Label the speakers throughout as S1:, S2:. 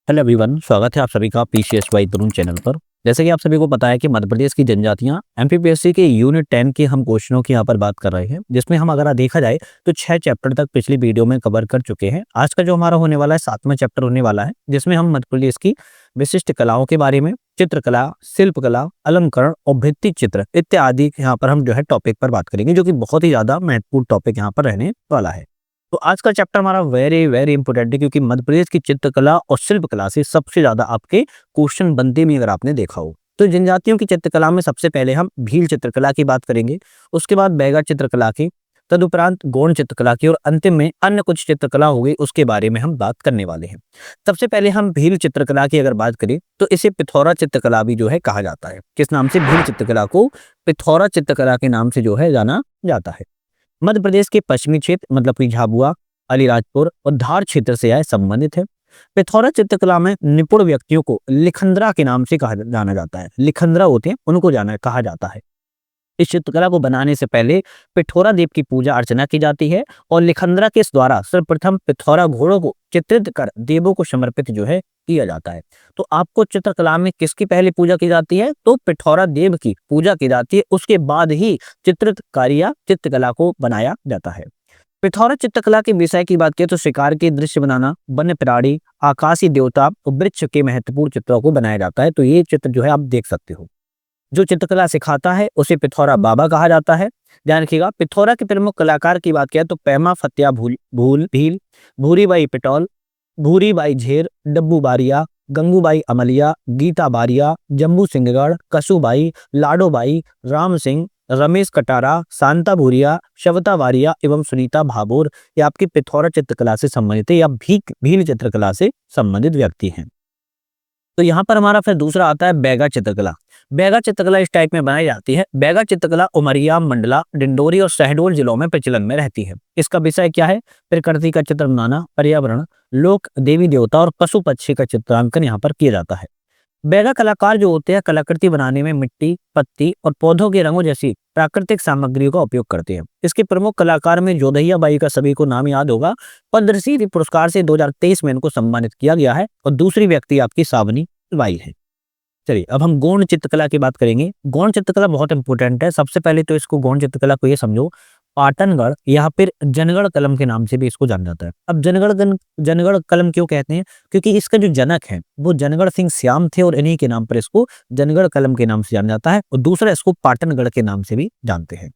S1: Hello everyone, स्वागत है आप सभी का पीसीएस बाई तरुण चैनल पर। जैसे कि आप सभी को पता है कि मध्य प्रदेश की जनजातियां एमपीपीएससी के यूनिट 10 के हम क्वेश्चनों की यहाँ पर बात कर रहे हैं, जिसमें हम अगर देखा जाए तो 6 चैप्टर तक पिछली वीडियो में कवर कर चुके हैं। आज का जो हमारा होने वाला है 7वां चैप्टर होने वाला है, जिसमें हम मध्य प्रदेश की विशिष्ट कलाओं के बारे में, चित्रकला, शिल्पकला, अलंकरण और भित्ति चित्र इत्यादि यहाँ पर हम जो है टॉपिक पर बात करेंगे, जो कि बहुत ही ज्यादा महत्वपूर्ण टॉपिक यहाँ पर रहने वाला है। तो आज का चैप्टर हमारा वेरी वेरी इंपॉर्टेंट है, क्योंकि मध्य प्रदेश की चित्रकला और शिल्पकला से सबसे ज्यादा आपके क्वेश्चन बनते में अगर आपने देखा हो। तो जनजातियों की चित्रकला में सबसे पहले हम भील चित्रकला की बात करेंगे, उसके बाद बैगा चित्रकला की, तदुपरांत गौड़ चित्रकला की और अंतिम में अन्य कुछ चित्रकला हो गई, उसके बारे में हम बात करने वाले हैं। सबसे पहले हम भील चित्रकला की अगर बात करें तो इसे पिथौरा चित्रकला भी जो है कहा जाता है। किस नाम से? भील चित्रकला को पिथौरा चित्रकला के नाम से जो है जाना जाता है। मध्य प्रदेश के पश्चिमी क्षेत्र मतलब कि झाबुआ, अलीराजपुर और धार क्षेत्र से यह संबंधित है। पिथौरा चित्रकला में निपुण व्यक्तियों को लिखंदरा के नाम से जाना जाता है। लिखंदरा होते हैं, उनको कहा जाता है। इस चित्रकला को बनाने से पहले पिथौरा देव की पूजा अर्चना की जाती है और लिखंदरा के द्वारा सर्वप्रथम पिथौरा घोड़ों को चित्रित कर देवों को समर्पित जो है किया जाता है। तो आपको चित्रकला में किसकी पहले पूजा की जाती है? तो पिथौरा देव की पूजा की जाती है, उसके बाद ही चित्रकारी या चित्रकला को बनाया जाता है। पिथौरा चित्रकला के विषय की बात करें तो शिकार के दृश्य बनाना, वन्य प्राणी, आकाशीय देवता और वृक्ष के महत्वपूर्ण चित्रों को बनाया जाता है। तो ये चित्र जो है आप देख सकते हो। जो चित्रकला सिखाता है उसे पिथौरा बाबा कहा जाता है। ध्यान रखिएगा। पिथौरा के प्रमुख कलाकार की बात करें तो पैमा फतिया भील, भूरीबाई पिटौल, भूरीबाई झेर, डब्बू बारिया, गंगूबाई अमलिया, गीता बारिया, जम्बू सिंहगढ़, कसूबाई, लाडोबाई, राम सिंह, रमेश कटारा, शांता भूरिया, शवता वारिया एवं सुनीता भाभोर ये आपकी पिथौरा चित्रकला से संबंधित है या भील चित्रकला से संबंधित व्यक्ति हैं। तो यहाँ पर हमारा फिर दूसरा आता है बैगा चित्रकला। बैगा चित्रकला इस टाइप में बनाई जाती है। बैगा चित्रकला उमरिया, मंडला, डिंडोरी और शहडोल जिलों में प्रचलन में रहती है। इसका विषय क्या है? प्रकृति का चित्र बनाना, पर्यावरण, लोक, देवी देवता और पशु पक्षी का चित्रांकन यहाँ पर किया जाता है। बैगा कलाकार जो होते हैं कलाकृति बनाने में मिट्टी, पत्ती और पौधों के रंगों जैसी प्राकृतिक सामग्रियों का उपयोग करते हैं। इसके प्रमुख कलाकार में जोधैया बाई का सभी को नाम याद होगा। पद्मश्री पुरस्कार से 2023 में इनको सम्मानित किया गया है और दूसरी व्यक्ति आपकी सावनी बाई है। चलिए अब हम गौड़ चित्रकला की बात करेंगे। गौड़ चित्रकला बहुत इंपॉर्टेंट है। सबसे पहले तो इसको गौड़ चित्रकला को ये समझो, पाटनगढ़ या फिर जनगढ़ कलम के नाम से भी इसको जाना जाता है। अब जनगढ़ कलम क्यों कहते हैं? क्योंकि इसका जो जनक है वो जनगढ़ सिंह श्याम थे और इन्हीं के नाम पर इसको जनगढ़ कलम के नाम से जाना जाता है। और दूसरा इसको पाटनगढ़ के नाम से भी जानते हैं।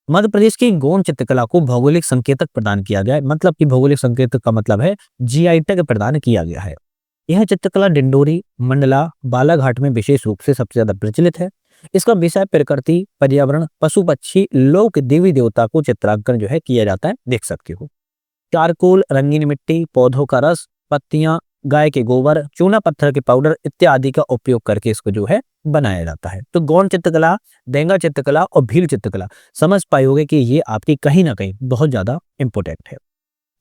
S1: मध्य प्रदेश की गौड़ चित्रकला को भौगोलिक संकेतक प्रदान किया गया है। मतलब कि भौगोलिक संकेतक का मतलब है जीआई टैग प्रदान किया गया है। यह चित्रकला डिंडोरी, मंडला, बालाघाट में विशेष रूप से सबसे ज्यादा प्रचलित है। इसका विषय प्रकृति, पर्यावरण, पशु पक्षी, लोक, देवी देवता को चित्रांकन जो है किया जाता है, देख सकते हो। चारकोल, रंगीन मिट्टी, पौधों का रस, पत्तियां, गाय के गोबर, चूना पत्थर के पाउडर इत्यादि का उपयोग करके इसको जो है बनाया जाता है। तो गौड़ चित्रकला, बैंगा चित्रकला और भील चित्रकला समझ पाओगे कि ये आपकी कहीं ना कहीं बहुत ज्यादा इंपॉर्टेंट है।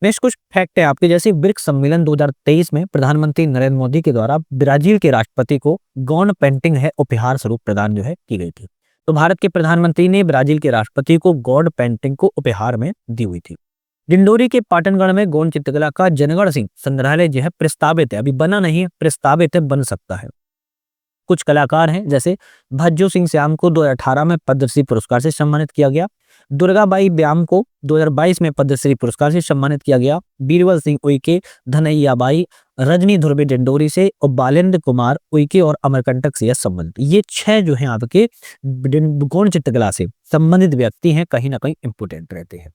S1: नेक्स्ट कुछ फैक्ट है आपके, जैसे ब्रिक्स सम्मेलन 2023 में प्रधानमंत्री नरेंद्र मोदी के द्वारा ब्राजील के राष्ट्रपति को गौड़ पेंटिंग है उपहार स्वरूप प्रदान जो है की गई थी। तो भारत के प्रधानमंत्री ने ब्राजील के राष्ट्रपति को गौड़ पेंटिंग को उपहार में दी हुई थी। डिंडोरी के पाटनगढ़ में गौड़ चित्रकला का जनगढ़ सिंह संग्रहालय जो है प्रस्तावित है, अभी बना नहीं है, प्रस्तावित है, बन सकता है। कुछ कलाकार हैं जैसे भज्जू सिंह श्याम को 2018 में पद्मश्री पुरस्कार से सम्मानित किया गया। दुर्गाबाई व्याम को 2022 में पद्मश्री पुरस्कार से सम्मानित किया गया। बीरबल सिंह उइके, धनैया बाई, रजनी ध्रुवे डिंडोरी से और बालेंद्र कुमार उइके और अमरकंटक से संबंधित। ये 6 जो हैं आपके गौड़ चित्रकला से संबंधित व्यक्ति हैं, कहीं ना कहीं इंपोर्टेंट रहते हैं।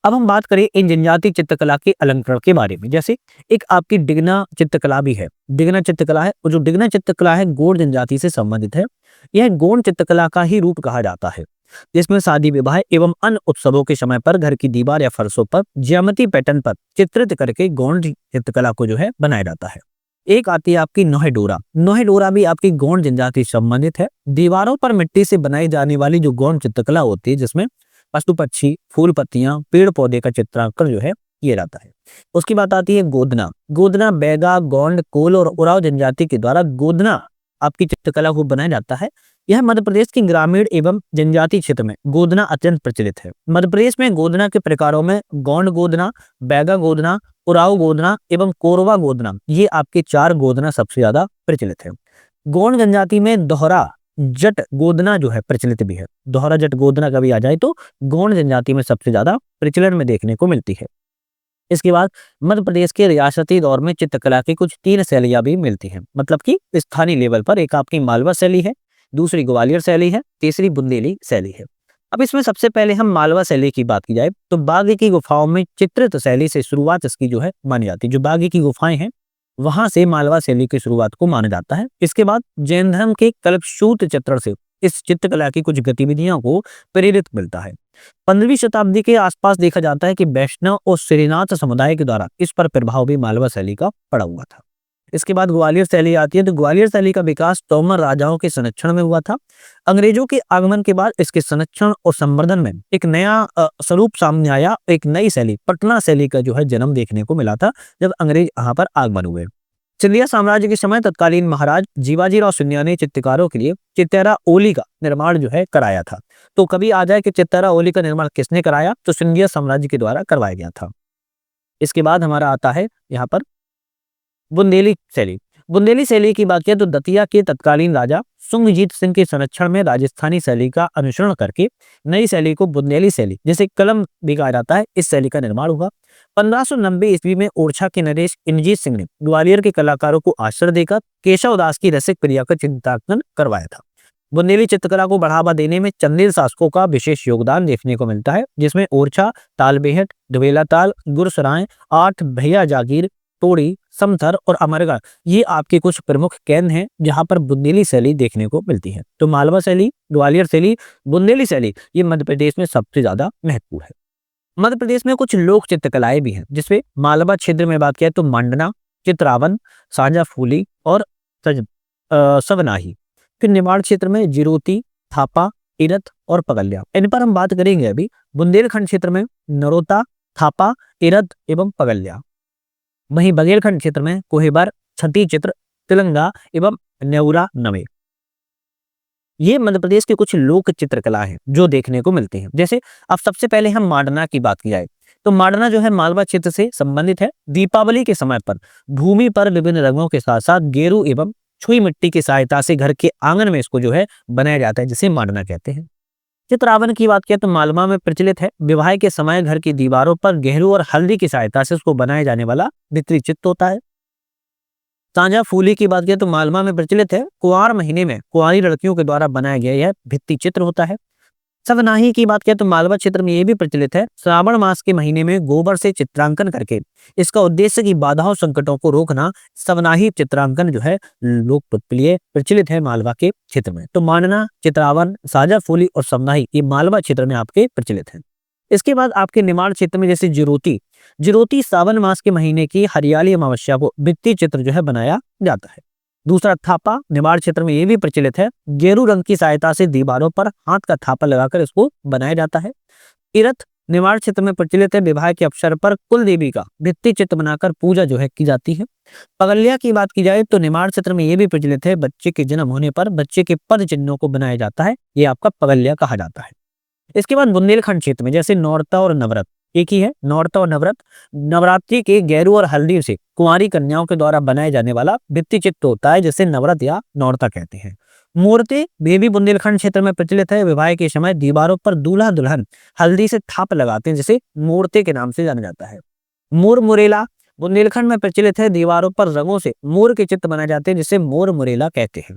S1: अब हम बात करें इन जनजाति चित्रकला के अलंकरण के बारे में। जैसे एक आपकी डिगना चित्रकला भी है। डिगना चित्रकला है, और जो डिगना चित्रकला है गौड़ जनजाति से संबंधित है। यह गौड़ चित्रकला का ही रूप कहा जाता है, जिसमें शादी विवाह एवं अन्य उत्सवों के समय पर घर की दीवार या फर्शों पर ज्यामिति पैटर्न पर चित्रित करके गौड़ चित्रकला को जो है बनाया जाता है। एक आती है आपकी नोहे डोरा। नोहे डोरा भी आपकी गौड़ जनजाति से संबंधित है। दीवारों पर मिट्टी से बनाई जाने वाली जो गौड़ चित्रकला होती है, जिसमें पशु पक्षी, फूल पत्तियां, पेड़ पौधे का चित्रांकन जो है किया जाता है। उसकी बात आती है गोदना। गोदना बैगा, गोंड, कोल और उराव जनजाति के द्वारा गोदना आपकी चित्रकला को बनाया जाता है। यह मध्य प्रदेश की ग्रामीण एवं जनजाति क्षेत्र में गोदना अत्यंत प्रचलित है। मध्य प्रदेश में गोदना के प्रकारों में गोंड गोदना, बैगा गोदना, उराव गोदना एवं कोरवा गोदना, ये आपके 4 गोदना सबसे ज्यादा प्रचलित है। गोंड जनजाति में दोहरा जट गोदना जो है प्रचलित भी है। दोहरा जट गोदना कभी आ जाए तो गोंड जनजाति में सबसे ज्यादा प्रचलन में देखने को मिलती है। इसके बाद मध्य प्रदेश के रियासती दौर में चित्रकला की कुछ 3 शैलियां भी मिलती हैं, मतलब कि स्थानीय लेवल पर। एक आपकी मालवा शैली है, दूसरी ग्वालियर शैली है, तीसरी बुंदेली शैली है। अब इसमें सबसे पहले हम मालवा शैली की बात की जाए तो बागी की गुफाओं में चित्रित शैली से शुरुआत इसकी जो है मानी जाती है। जो बागी की गुफाएं हैं वहां से मालवा शैली की शुरुआत को माना जाता है। इसके बाद जैन धर्म के कल्पसूत्र चित्रण से इस चित्रकला की कुछ गतिविधियों को प्रेरित मिलता है। 15वीं शताब्दी के आसपास देखा जाता है कि वैष्णव और श्रीनाथ समुदाय के द्वारा इस पर प्रभाव भी मालवा शैली का पड़ा हुआ था। इसके बाद ग्वालियर शैली आती है, तो ग्वालियर शैली का विकास तोमर राजाओं के संरक्षण में हुआ था। अंग्रेजों के आगमन के बाद इसके संरक्षण और संवर्धन में एक नया स्वरूप सामने आया। एक नई शैली पटना शैली का जो है जन्म देखने को मिला था जब अंग्रेज यहाँ पर आगमन हुए। सिंधिया साम्राज्य के समय तत्कालीन महाराज जीवाजीराव सिंधिया ने चित्रकारों के लिए चित्तैरा ओली का निर्माण जो है कराया था। तो कभी आ जाए कि चित्तैरा ओली का निर्माण किसने कराया, तो सिंधिया साम्राज्य के द्वारा करवाया गया था। इसके बाद हमारा आता है यहाँ पर बुंदेली शैली। बुंदेली शैली की बात किया तो दतिया के तत्कालीन राजा सुंगजीत सिंह के संरक्षण में राजस्थानी शैली का अनुसरण करके नई शैली को बुंदेली शैली, जैसे कलम भी कहा जाता है, इस शैली का निर्माण हुआ। 1590 ईस्वी में ओरछा के नरेश इंद्रजीत सिंह ने ग्वालियर के कलाकारों को आश्रय देकर केशव दास की रसिक प्रिया का चित्रांकन करवाया था। बुंदेली चित्रकला को बढ़ावा देने में चंदेल शासकों का विशेष योगदान देखने को मिलता है, जिसमें ओरछा, तालबेहट, दुबेला ताल, गुरसराय, आठ भैया जागीर, तोड़ी, समथर और अमरगढ़, ये आपके कुछ प्रमुख केंद्र हैं जहां पर बुंदेली शैली देखने को मिलती है। तो मालवा शैली, ग्वालियर शैली, बुंदेली शैली, ये मध्य प्रदेश में सबसे ज्यादा महत्वपूर्ण है। मध्य प्रदेश में कुछ लोक चित्रकलाएं भी हैं, जिसमें मालवा क्षेत्र में बात किया तो मांडना, चित्रावन, साझा फूली और सवनाही। फिर निमाड़ क्षेत्र में जिरोती, थापा, इरत और पगल्या, इन पर हम बात करेंगे अभी। बुंदेलखंड क्षेत्र में नरोता, थापा, इरत एवं पगल्या। वहीं बघेलखंड क्षेत्र में कोहेबर, छठी चित्र, तिलंगा एवं न्यौरा नवे। ये मध्य प्रदेश के कुछ लोक चित्रकला है जो देखने को मिलते हैं। जैसे अब सबसे पहले हम मांडना की बात की जाए तो मांडना जो है मालवा क्षेत्र से संबंधित है। दीपावली के समय पर भूमि पर विभिन्न रंगों के साथ साथ गेरू एवं छुई मिट्टी की सहायता से घर के आंगन में इसको जो है बनाया जाता है, जिसे मांडना कहते हैं। चित्रावन की बात किया तो मालवा में प्रचलित है। विवाह के समय घर की दीवारों पर गेरू और हल्दी की सहायता से उसको बनाया जाने वाला भित्ति चित्र होता है। साझा फूली की बात किया तो मालवा में प्रचलित है। कुंवार महीने में कुंवारी लड़कियों के द्वारा बनाया गया यह भित्ति चित्र होता है। सवनाही की बात किया तो मालवा क्षेत्र में यह भी प्रचलित है। श्रावण मास के महीने में गोबर से चित्रांकन करके इसका उद्देश्य की बाधाओं संकटों को रोकना, सवनाही चित्रांकन जो है लोकप्रिय प्रचलित है मालवा के क्षेत्र में। तो मांडना, चित्रावन, साझा फूली और सवनाही ये मालवा क्षेत्र में आपके प्रचलित है। इसके बाद आपके निमाड़ क्षेत्र में जैसे जिरोती, जिरोती सावन मास के महीने की हरियाली अमावस्या को भित्ति चित्र जो है बनाया जाता है। दूसरा थापा, निमाड़ क्षेत्र में ये भी प्रचलित है। गेरू रंग की सहायता से दीवारों पर हाथ का थापा लगाकर इसको बनाया जाता है। इरत निमाड़ क्षेत्र में प्रचलित है। विवाह के अवसर पर कुल देवी का भित्ति चित्र बनाकर पूजा जो है की जाती है। पगल्या की बात की जाए तो निमाड़ क्षेत्र में ये भी प्रचलित है। बच्चे के जन्म होने पर बच्चे के पद चिन्हों को बनाया जाता है, ये आपका पगल्या कहा जाता है। इसके बाद बुंदेलखंड क्षेत्र में जैसे नौरता और नवरत, एक ही है नौरता और नवरत। नवरात्रि के गेरू और हल्दी से कुंवारी कन्याओं के द्वारा बनाए जाने वाला भित्ति चित्र होता है, जिसे नवरत या नौरता कहते हैं। मूर्ति भी बुंदेलखंड क्षेत्र में प्रचलित है। विवाह के समय दीवारों पर दूल्हा दुल्हन हल्दी से थाप लगाते हैं, जिसे मूर्ति के नाम से जाना जाता है। मोर मुरेला बुंदेलखंड में प्रचलित है। दीवारों पर रंगों से मोर के चित्र बनाए जाते हैं, जिसे मोर मुरेला कहते हैं।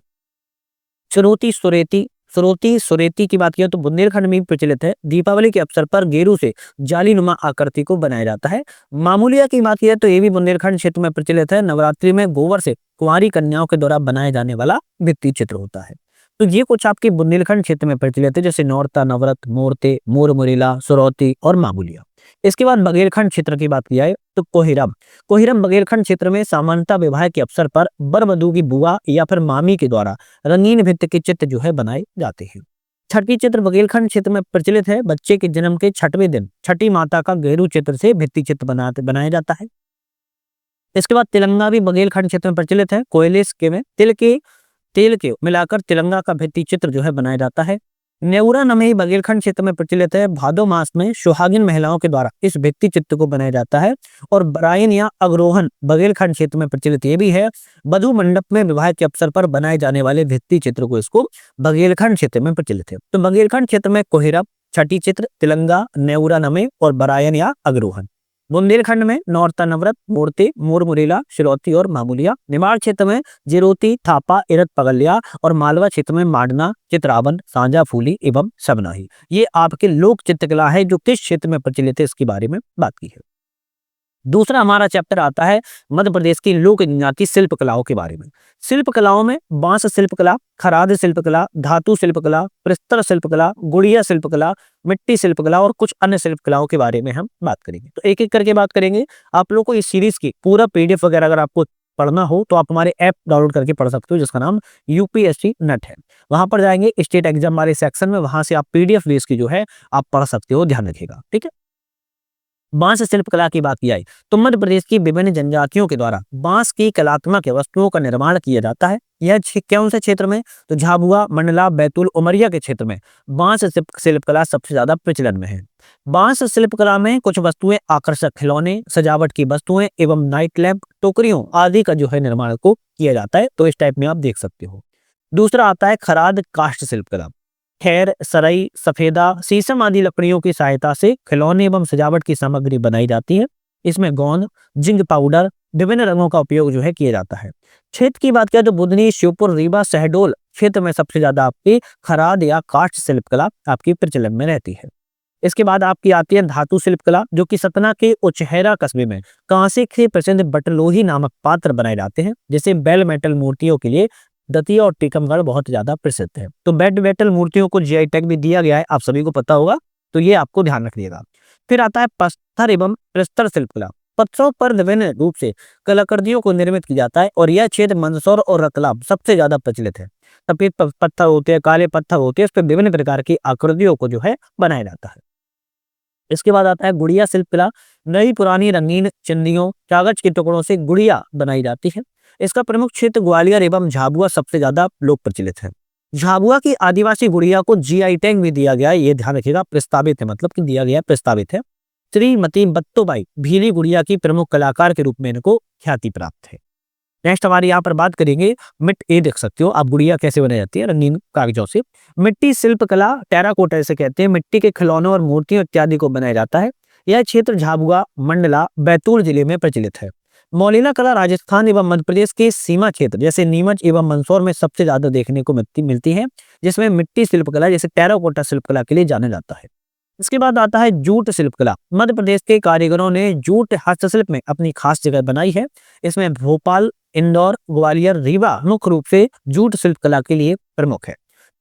S1: चुनौती सुरेती, सुरोती सुरेती की बात किया तो बुंदेलखंड में भी प्रचलित है। दीपावली के अवसर पर गेरू से जाली नुमा आकृति को बनाया जाता है। मामूलिया की बात किया तो ये भी बुंदेलखंड क्षेत्र में प्रचलित है। नवरात्रि में गोबर से कुंवारी कन्याओं के द्वारा बनाए जाने वाला भित्ति चित्र होता है। तो ये कुछ आपके बुंदेलखंड क्षेत्र में प्रचलित है, जैसे नौरता, नवरत, मूर्ति, मोर मुरेला, सुरौती और मामूलिया। इसके बाद बघेलखंड क्षेत्र की बात की जाए तो कोहिरम, कोहिरम बघेलखंड क्षेत्र में सामान्यतः विवाह के अवसर पर वर वधू की बुआ या फिर मामी के द्वारा रंगीन भित्ति के चित्र जो है बनाए जाते हैं। छठी चित्र बघेलखंड क्षेत्र में प्रचलित है। बच्चे के जन्म के छठवें दिन छठी माता का गेरू चित्र से भित्ति चित्र बनाया जाता है। इसके बाद तिलंगा भी बघेलखंड क्षेत्र में प्रचलित है। कोयले के में तेल के मिलाकर तिलंगा का भित्ति चित्र जो है बनाया जाता है। नेउरा नमई बघेलखंड क्षेत्र में प्रचलित है। भादो मास में सुहागिन महिलाओं के द्वारा इस भित्ति चित्र को बनाया जाता है। और बराइन या अग्रोहन बघेलखंड क्षेत्र में प्रचलित ये भी है। वधु मंडप में विवाह के अवसर पर बनाए जाने वाले भित्ति चित्र को इसको बघेलखंड क्षेत्र में प्रचलित है। तो बघेलखंड क्षेत्र में कोहिरप, छठी चित्र, तिलंगा, नेउरा नमई और बरायन या अग्रोहन। बुंदेलखंड में नौरता, नवरत, मूर्ति, मोरमुरेला, शिरौती और मामूलिया। निमाड़ क्षेत्र में जिरोती, थापा, इरत, पगलिया और मालवा क्षेत्र में माडना, चित्रावन, सांझा फूली एवं सबनाही। ये आपके लोक चित्रकला है जो किस क्षेत्र में प्रचलित है इसके बारे में बात की है। दूसरा हमारा चैप्टर आता है मध्य प्रदेश की लोक जनजाति शिल्प कलाओं के बारे में। शिल्प कलाओं में बांस शिल्पकला, खराद शिल्पकला, धातु शिल्पकला, प्रस्तर शिल्पकला, गुड़िया शिल्पकला, मिट्टी शिल्पकला और कुछ अन्य शिल्पकलाओं के बारे में हम बात करेंगे। तो एक एक करके बात करेंगे। आप लोगों को इस सीरीज की पूरा पीडीएफ वगैरह अगर आपको पढ़ना हो तो आप हमारे ऐप डाउनलोड करके पढ़ सकते हो जिसका नाम यूपीएससी नेट है। वहां पर जाएंगे स्टेट एग्जाम वाले सेक्शन में, वहां से आप पीडीएफ बेस की जो है आप पढ़ सकते हो, ध्यान रखिएगा, ठीक है। बांस शिल्पकला की बात की जाए तो मध्य प्रदेश की विभिन्न जनजातियों के द्वारा बांस की कलात्मक वस्तुओं का निर्माण किया जाता है। यह कौन से क्षेत्र में? तो झाबुआ, मंडला, बैतूल, उमरिया के क्षेत्र में बांस शिल्पकला सबसे ज्यादा प्रचलन में है। बांस शिल्पकला में कुछ वस्तुएं आकर्षक खिलौने, सजावट की वस्तुएं एवं नाइट लैंप, टोकरियों आदि का जो है निर्माण को किया जाता है। तो इस टाइप में आप देख सकते हो। दूसरा आता है खराद काष्ठ शिल्पकला। खैर, सरई, सफेदा, शीशम आदि लकड़ियों की सहायता से खिलौने एवं सजावट की सामग्री बनाई जाती है। इसमें गोंद, जिंक पाउडर, विभिन्न रंगों का उपयोग जो है किया जाता है। क्षेत्र की बात करें तो बुधनी, श्योपुर, रीवा, शहडोल क्षेत्र में सबसे ज्यादा आपकी खराद या काष्ठ शिल्पकला आपकी प्रचलन में रहती है। इसके बाद आपकी आती है धातु शिल्पकला, जो कि सतना के उचहेरा कस्बे में कांसे से प्रसिद्ध बटलोही नामक पात्र बनाए जाते हैं। जैसे बेल मेटल मूर्तियों के लिए दतिया और टीकमगढ़ बहुत ज्यादा प्रसिद्ध है। तो बेड मेटल मूर्तियों को जीआई टैग भी दिया गया है, आप सभी को पता होगा, तो ये आपको ध्यान रखिएगा। फिर आता है पत्थर एवं प्रस्तर शिल्पकला। पत्थरों पर विभिन्न रूप से कलाकृतियों को निर्मित किया जाता है और यह क्षेत्र मंदसौर और रतलाम सबसे ज्यादा प्रचलित है। सफेद पत्थर होते हैं, काले पत्थर होते हैं, उस पर विभिन्न प्रकार की आकृतियों को जो है बनाया जाता है। इसके बाद आता है गुड़िया शिल्पकला। नई पुरानी रंगीन चिन्नियों, कागज के टुकड़ों से गुड़िया बनाई जाती है। इसका प्रमुख क्षेत्र ग्वालियर एवं झाबुआ सबसे ज्यादा लोक प्रचलित है। झाबुआ की आदिवासी गुड़िया को जीआई टैग भी दिया गया है, ये ध्यान रखिएगा, प्रस्तावित है, मतलब कि दिया गया है, प्रस्तावित है। श्रीमती बत्तोबाई भीली गुड़िया की प्रमुख कलाकार के रूप में इनको ख्याति प्राप्त है। नेक्स्ट हमारे यहाँ पर बात करेंगे ये देख सकते हो आप गुड़िया कैसे बनाई जाती है, रंगीन कागजों से। मिट्टी शिल्पकला, टेराकोटा इसे कहते हैं। मिट्टी के खिलौनों और मूर्तियों इत्यादि को बनाया जाता है। यह क्षेत्र झाबुआ, मंडला, बैतूल जिले में प्रचलित है। मौलिना कला राजस्थान एवं मध्य प्रदेश के सीमा क्षेत्र जैसे नीमच एवं मंदसौर में सबसे ज्यादा देखने को मिलती है, जिसमें मिट्टी शिल्पकला जैसे टेराकोटा शिल्पकला के लिए जाना जाता है। इसके बाद आता है जूट शिल्पकला। मध्य प्रदेश के कारीगरों ने जूट हस्तशिल्प में अपनी खास जगह बनाई है। इसमें भोपाल, इंदौर, ग्वालियर, रीवा मुख्य रूप से जूट शिल्पकला के लिए प्रमुख है।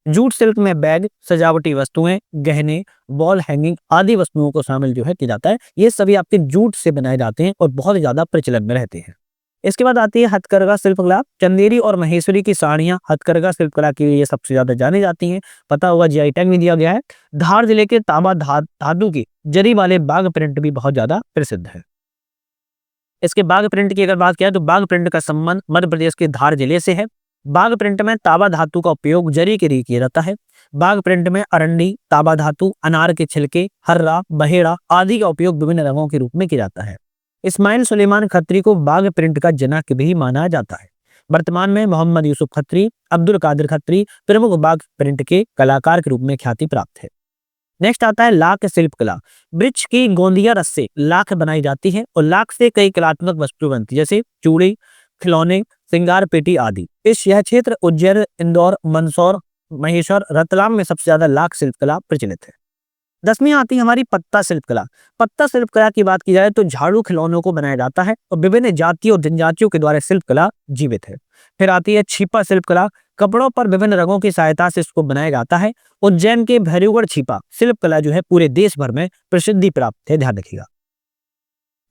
S1: जूट शिल्प में बैग, सजावटी वस्तुएं, गहने, वॉल हैंगिंग आदि वस्तुओं को शामिल जो है किया जाता है। ये सभी आपके जूट से बनाए जाते हैं और बहुत ज्यादा प्रचलन में रहते हैं। इसके बाद आती है हथकरघा शिल्पकला। चंदेरी और महेश्वरी की साड़ियां हथकरघा शिल्पकला के लिए सबसे ज्यादा जानी जाती हैं। पता होगा जीआई टैग भी दिया गया है। धार जिले के तांबा धातु की जरी वाले बाग प्रिंट भी बहुत ज्यादा प्रसिद्ध है। इसके बाग प्रिंट की अगर बात किया तो बाग प्रिंट का संबंध मध्य प्रदेश के धार जिले से है। बाग प्रिंट में तांबा धातु का उपयोग जरी के लिए किया जाता है। बाग प्रिंट में अरंडी, तांबा धातु, अनार के छिलके, हर्रा, बहेड़ा आदि का उपयोग विभिन्न रंगों के रूप में किया जाता है। इस्माइल सुलेमान खत्री को बाग प्रिंट का जनक भी माना जाता है। वर्तमान में मोहम्मद यूसुफ खत्री, अब्दुल कादिर खत्री प्रमुख बाग प्रिंट के कलाकार के रूप में ख्याति प्राप्त है। नेक्स्ट आता है लाख शिल्पकला। वृक्ष की गोंदिया रस से लाख बनाई जाती है और लाख से कई कलात्मक वस्तु बनती है, जैसे चूड़ी, खिलौने, श्रृंगार पेटी आदि। यह क्षेत्र उज्जैन, इंदौर, मंदसौर, महेश्वर, रतलाम में सबसे ज्यादा लाख शिल्पकला प्रचलित है। 10वीं आती है हमारी पत्ता शिल्पकला। पत्ता शिल्पकला की बात की जाए तो झाड़ू खिलौनों को बनाया जाता है और विभिन्न जातियों और जनजातियों के द्वारा शिल्पकला जीवित है। फिर आती है छिपा शिल्पकला। कपड़ों पर विभिन्न रंगों की सहायता से इसको बनाया जाता है। उज्जैन के भैरवगढ़ छिपा शिल्पकला जो है पूरे देश भर में प्रसिद्धि प्राप्त है, ध्यान रखिएगा।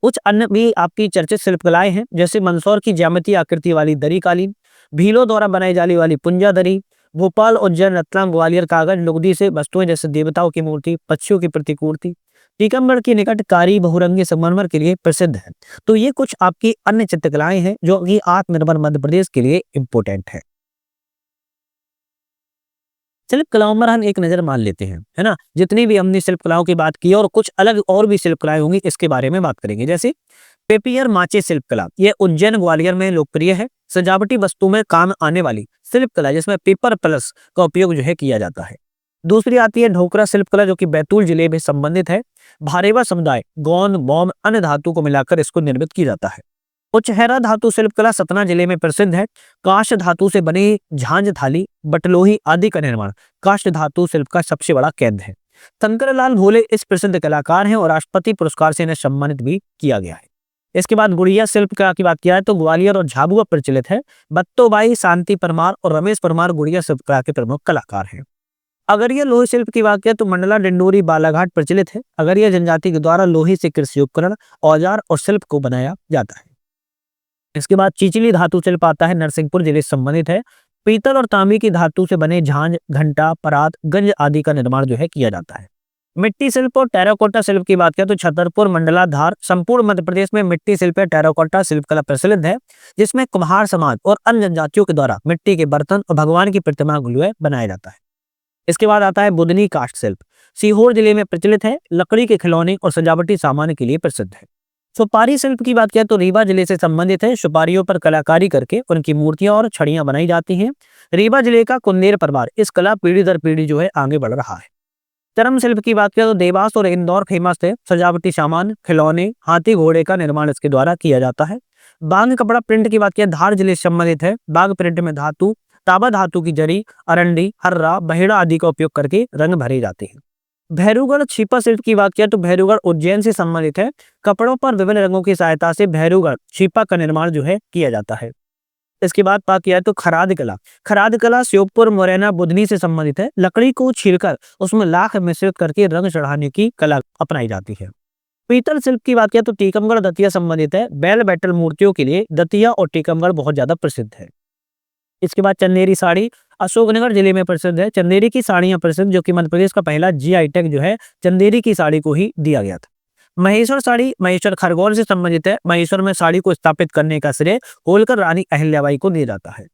S1: कुछ अन्य भी आपकी चर्चित शिल्पकलाएं हैं, जैसे मंदसौर की ज्यामितीय आकृति वाली दरी कालीन, भीलों द्वारा बनाई जाने वाली पुंजा दरी, भोपाल, उज्जैन, रतलाम, ग्वालियर कागज लुगदी से वस्तुएं जैसे देवताओं की मूर्ति, पक्षियों की प्रतिकृति, टीकमगढ़ की निकट कारी बहुरंगी संगमरमर के लिए प्रसिद्ध है। तो ये कुछ आपकी अन्य चित्रकलाएं हैं जो कि आत्मनिर्भर मध्य प्रदेश के लिए इंपोर्टेंट है। शिल्प कलाओं पर हम एक नजर मान लेते हैं, है ना। जितनी भी हमने शिल्प कलाओं की बात की और कुछ अलग और भी शिल्प कलाएं होंगी, इसके बारे में बात करेंगे। जैसे पेपियर माचे शिल्प कला, ये उज्जैन ग्वालियर में लोकप्रिय है। सजावटी वस्तु में काम आने वाली शिल्प कला जिसमें पेपर प्लस का उपयोग जो है किया जाता है। दूसरी आती है ढोकरा शिल्प कला, जो कि बैतूल जिले में संबंधित है। भारेवा समुदाय गोंद मोम अन्य धातु को मिलाकर इसको निर्मित किया जाता है। उचहरा धातु शिल्प कला सतना जिले में प्रसिद्ध है। काष्ठ धातु से बनी झांझ थाली बटलोही आदि का निर्माण काष्ठ धातु शिल्प का सबसे बड़ा केंद्र है। शंकरलाल भोले इस प्रसिद्ध कलाकार हैं और राष्ट्रपति पुरस्कार से इन्हें सम्मानित भी किया गया है। इसके बाद गुड़िया शिल्प कला की बात किया है तो ग्वालियर और झाबुआ प्रचलित है। बत्तोबाई, शांति परमार और रमेश परमार गुड़िया शिल्प कला के प्रमुख कलाकार हैं। अगरिया लोहे शिल्प की बात किया तो मंडला, डिंडोरी, बालाघाट प्रचलित है। अगरिया जनजाति के द्वारा लोहे से कृषि उपकरण, औजार और शिल्प को बनाया जाता है। इसके बाद चिचली धातु शिल्प आता है, नरसिंहपुर जिले से संबंधित है। पीतल और तांबे की धातु से बने झांझ, घंटा, परात, गंज आदि का निर्माण जो है किया जाता है। मिट्टी शिल्प और टेराकोटा शिल्प की बात करें तो छतरपुर, मंडला, धार, संपूर्ण मध्य प्रदेश में मिट्टी शिल्प या टेराकोटा शिल्प कला प्रचलित है, जिसमें कुम्हार समाज और अन्य जनजातियों के द्वारा मिट्टी के बर्तन और भगवान की प्रतिमा जो है बनाया जाता है। इसके बाद आता है बुदनी काष्ठ शिल्प, सीहोर जिले में प्रचलित है। लकड़ी के खिलौने और सजावटी सामान के लिए प्रसिद्ध है। सुपारी शिल्प की बात किया तो रीवा जिले से संबंधित है। सुपारियों पर कलाकारी करके उनकी मूर्तियां और छड़ियां बनाई जाती हैं। रीवा जिले का कुंदेर परिवार इस कला पीढ़ी दर पीढ़ी जो है आगे बढ़ रहा है। चरम शिल्प की बात करें तो देवास और इंदौर फेमस है। सजावटी सामान, खिलौने, हाथी घोड़े का निर्माण इसके द्वारा किया जाता है। बांग कपड़ा प्रिंट की बात किया धार जिले से संबंधित है। बाग प्रिंट में धातु, ताबा धातु की जरी, अरंडी, हर्रा, बहेड़ा आदि का उपयोग करके रंग भरे जाते हैं। भैरूगढ़ छिपा शिल्प की बात किया तो भैरूगढ़ उज्जैन से संबंधित है। कपड़ों पर विभिन्न रंगों की सहायता से भैरूगढ़ छिपा का निर्माण जो है किया जाता है। इसके बाद बात किया तो खराद कला। खराद कला श्योपुर, मुरैना, बुधनी से संबंधित है। लकड़ी को छीलकर उसमें लाख मिश्रित करके रंग चढ़ाने की कला अपनाई जाती है। पीतल शिल्प की बात किया तो टीकमगढ़, दतिया संबंधित है। बैल बैटल मूर्तियों के लिए दतिया और टीकमगढ़ बहुत ज्यादा प्रसिद्ध है। इसके बाद चंदेरी साड़ी अशोकनगर जिले में प्रसिद्ध है। चंदेरी की साड़ियां प्रसिद्ध, जो कि मध्य प्रदेश का पहला जीआई टैग जो है चंदेरी की साड़ी को ही दिया गया था। महेश्वर साड़ी महेश्वर खरगोन से संबंधित है। महेश्वर में साड़ी को स्थापित करने का श्रेय होलकर रानी अहिल्याबाई को दिया जाता है।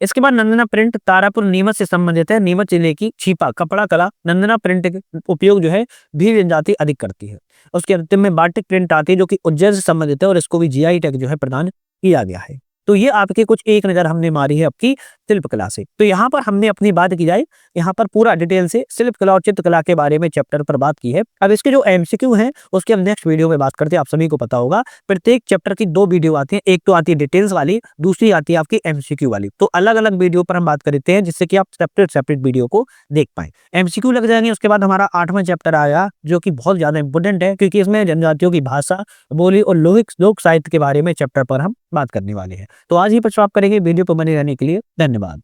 S1: इसके बाद नंदना प्रिंट तारापुर नीमच से संबंधित है। नीमच जिले की छिपा कपड़ा कला नंदना प्रिंट के उपयोग जो है भील जनजाति अधिक करती है। उसके अंतिम में बाटिक प्रिंट आती है, जो कि उज्जैन से संबंधित है और इसको भी जीआई टैग जो है प्रदान किया गया है। तो ये आपके कुछ एक नजर हमने मारी है आपकी शिल्प कला से। तो यहाँ पर हमने अपनी बात की जाए, यहाँ पर पूरा डिटेल से शिल्प कला और चित्रकला के बारे में चैप्टर पर बात की है। अब इसके जो एमसीक्यू हैं उसके हम नेक्स्ट वीडियो में बात करते हैं। आप सभी को पता होगा प्रत्येक चैप्टर की 2 वीडियो आती है। एक तो आती है डिटेल्स वाली, दूसरी आती है आपकी एमसीक्यू वाली। तो अलग अलग वीडियो पर हम बात करते हैं, जिससे कि आप सेपरेट वीडियो को देख पाए। एमसीक्यू लग जाएंगे, उसके बाद हमारा 8वां चैप्टर आया, जो कि बहुत ज्यादा इंपॉर्टेंट है, क्योंकि इसमें जनजातियों की भाषा, बोली और लोक साहित्य के बारे में चैप्टर पर हम बात करने वाले हैं। तो आज ही पर आप करेंगे। वीडियो पर बने रहने के लिए धन्यवाद।